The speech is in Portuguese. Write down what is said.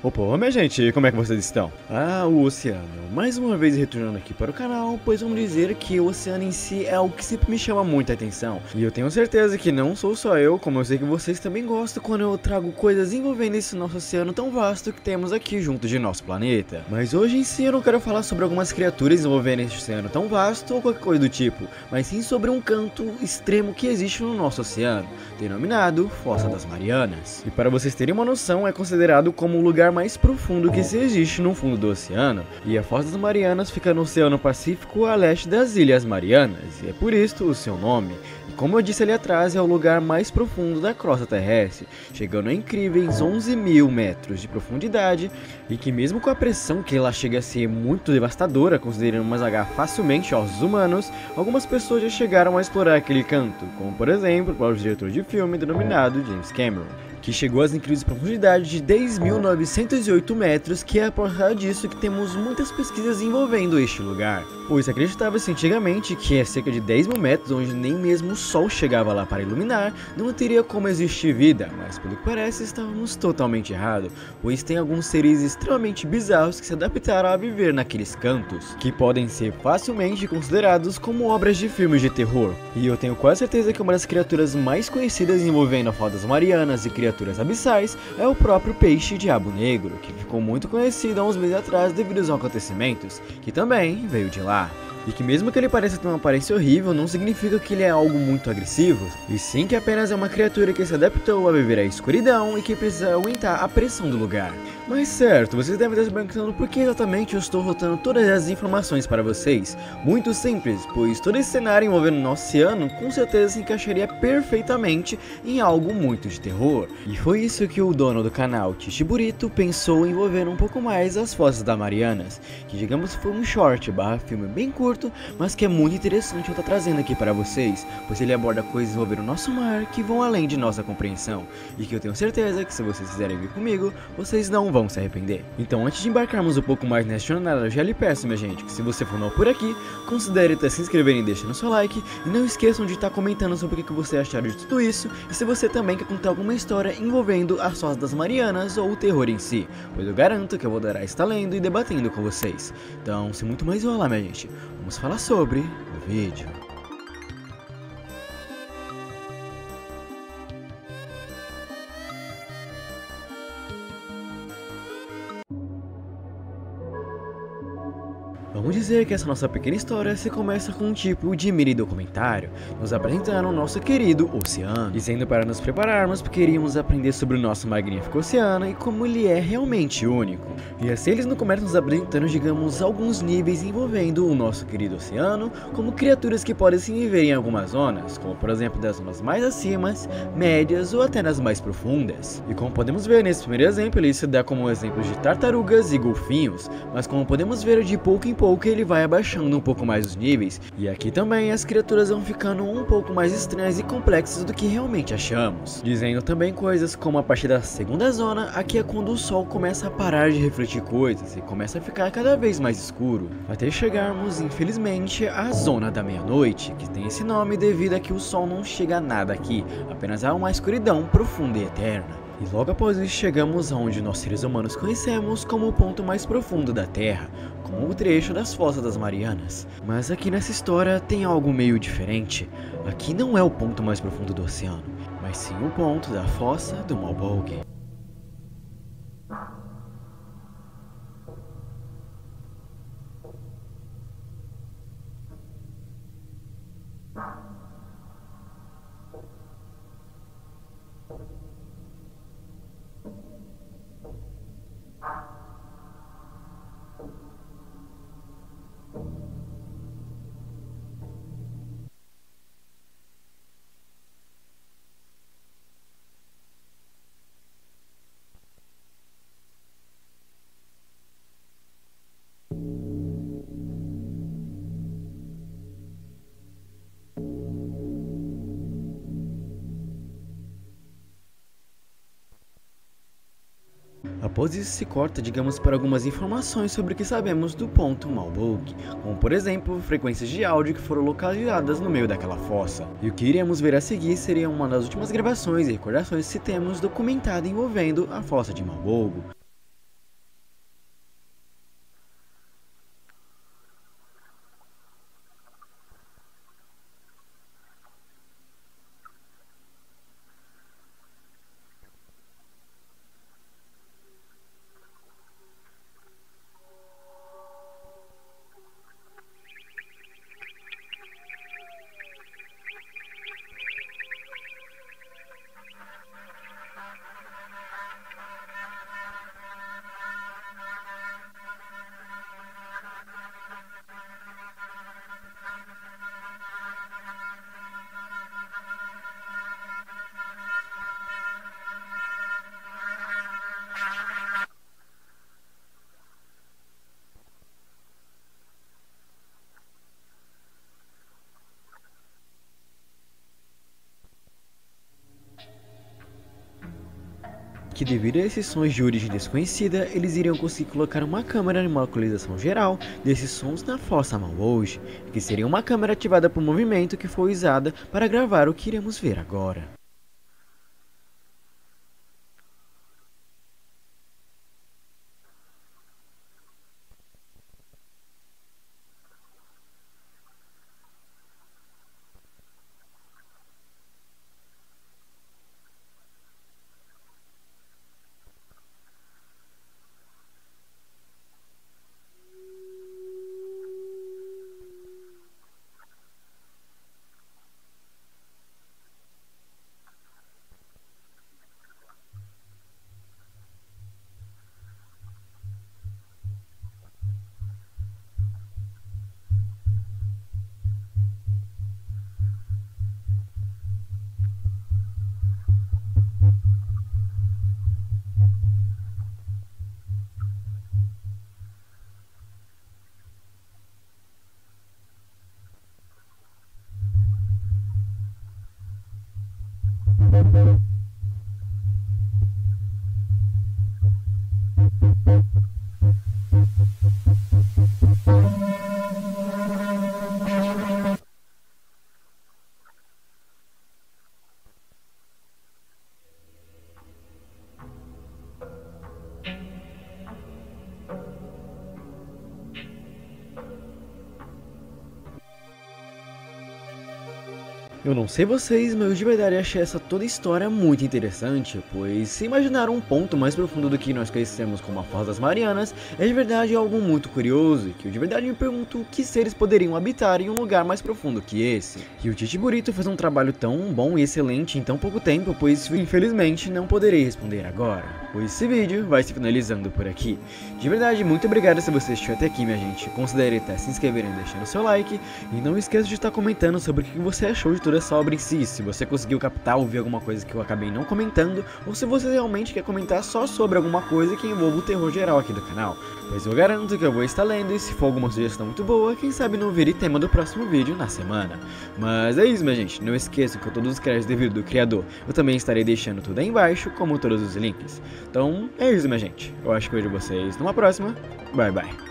Opa, minha gente, como é que vocês estão? O oceano, mais uma vez retornando aqui para o canal, pois vamos dizer que o oceano em si é algo que sempre me chama muita atenção. E eu tenho certeza que não sou só eu, como eu sei que vocês também gostam quando eu trago coisas envolvendo esse nosso oceano tão vasto que temos aqui junto de nosso planeta. Mas hoje em si eu não quero falar sobre algumas criaturas envolvendo esse oceano tão vasto ou qualquer coisa do tipo, mas sim sobre um canto extremo que existe no nosso oceano, denominado Fossa das Marianas. E para vocês terem uma noção, é considerado como o lugar mais profundo que se existe no fundo do oceano, e a Fossa das Marianas fica no Oceano Pacífico a leste das Ilhas Marianas, e é por isso o seu nome. E como eu disse ali atrás, é o lugar mais profundo da crosta terrestre, chegando a incríveis 11.000 metros de profundidade, e que mesmo com a pressão que ela chega a ser muito devastadora, considerando uma esmagar facilmente ossos humanos, algumas pessoas já chegaram a explorar aquele canto, como por exemplo o próprio diretor de filme denominado James Cameron, que chegou às incríveis profundidades de 10.908 metros, que é por causa disso que temos muitas pesquisas envolvendo este lugar, pois acreditava-se antigamente que é cerca de 10.000 metros, onde nem mesmo o sol chegava lá para iluminar, não teria como existir vida, mas pelo que parece estávamos totalmente errados, pois tem alguns seres extremamente bizarros que se adaptaram a viver naqueles cantos, que podem ser facilmente considerados como obras de filmes de terror, e eu tenho quase certeza que uma das criaturas mais conhecidas envolvendo a Fossa das Marianas e criaturas abissais é o próprio peixe diabo negro, que ficou muito conhecido há uns meses atrás devido aos acontecimentos, que também veio de lá. E que mesmo que ele pareça ter uma aparência horrível, não significa que ele é algo muito agressivo, e sim que apenas é uma criatura que se adaptou a viver à escuridão e que precisa aguentar a pressão do lugar. Mas certo, vocês devem estar se perguntando por que exatamente eu estou rotando todas as informações para vocês. Muito simples, pois todo esse cenário envolvendo o nosso oceano com certeza se encaixaria perfeitamente em algo muito de terror. E foi isso que o dono do canal, Tichiburito, pensou em envolver um pouco mais as Fossas das Marianas, que digamos foi um short barra filme bem curto, mas que é muito interessante eu estar trazendo aqui para vocês, pois ele aborda coisas envolvendo o nosso mar que vão além de nossa compreensão, e que eu tenho certeza que se vocês quiserem vir comigo, vocês não vão se arrepender. Então antes de embarcarmos um pouco mais nessa jornada, eu já lhe peço, minha gente, que se você for novo por aqui, considere se inscrever e deixando seu like, e não esqueçam de estar comentando sobre o que você acharam de tudo isso, e se você também quer contar alguma história envolvendo as Fossas das Marianas ou o terror em si, pois eu garanto que eu vou adorar estar lendo e debatendo com vocês. Então, sem muito mais enrolar, minha gente, vamos falar sobre o vídeo. Vamos dizer que essa nossa pequena história se começa com um tipo de mini documentário, nos apresentando o nosso querido oceano, dizendo para nos prepararmos porque iríamos aprender sobre o nosso magnífico oceano e como ele é realmente único. E assim eles não começam nos apresentando, digamos, alguns níveis envolvendo o nosso querido oceano, como criaturas que podem se viver em algumas zonas, como por exemplo das zonas mais acima, médias ou até nas mais profundas. E como podemos ver nesse primeiro exemplo, ele se dá como exemplos de tartarugas e golfinhos, mas como podemos ver de pouco em pouco ele vai abaixando um pouco mais os níveis, e aqui também as criaturas vão ficando um pouco mais estranhas e complexas do que realmente achamos, dizendo também coisas como a partir da segunda zona, aqui é quando o sol começa a parar de refletir coisas e começa a ficar cada vez mais escuro, até chegarmos infelizmente à zona da meia-noite, que tem esse nome devido a que o sol não chega a nada aqui, apenas há uma escuridão profunda e eterna. E logo após isso chegamos aonde nós seres humanos conhecemos como o ponto mais profundo da Terra, como o trecho das Fossas das Marianas. Mas aqui nessa história tem algo meio diferente. Aqui não é o ponto mais profundo do oceano, mas sim o ponto da Fossa do Malbolge. Após isso se corta, digamos, para algumas informações sobre o que sabemos do ponto Malbolge, como por exemplo, frequências de áudio que foram localizadas no meio daquela fossa. E o que iremos ver a seguir seria uma das últimas gravações e recordações que temos documentada envolvendo a fossa de Malbolge. que devido a esses sons de origem desconhecida, eles iriam conseguir colocar uma câmera em uma localização geral desses sons na Fossa Malwold, que seria uma câmera ativada por movimento que foi usada para gravar o que iremos ver agora. Eu não sei vocês, mas eu de verdade achei essa toda história muito interessante, pois se imaginar um ponto mais profundo do que nós conhecemos como a Foz das Marianas, é de verdade algo muito curioso, e que eu de verdade me pergunto que seres poderiam habitar em um lugar mais profundo que esse. E o Titi Burrito fez um trabalho tão bom e excelente em tão pouco tempo, pois infelizmente não poderei responder agora, pois esse vídeo vai se finalizando por aqui. De verdade, muito obrigado se você assistiu até aqui, minha gente. Considere até se inscrever e deixando seu like, e não esqueça de estar comentando sobre o que você achou de toda essa obra em si, se você conseguiu captar ou ver alguma coisa que eu acabei não comentando, ou se você realmente quer comentar só sobre alguma coisa que envolva o terror geral aqui do canal, pois eu garanto que eu vou estar lendo, e se for alguma sugestão muito boa, quem sabe não vire tema do próximo vídeo na semana. Mas é isso, minha gente, não esqueça que todos os créditos devido do criador eu também estarei deixando tudo aí embaixo, como todos os links. Então é isso, minha gente, eu acho que eu vejo vocês numa próxima, bye bye.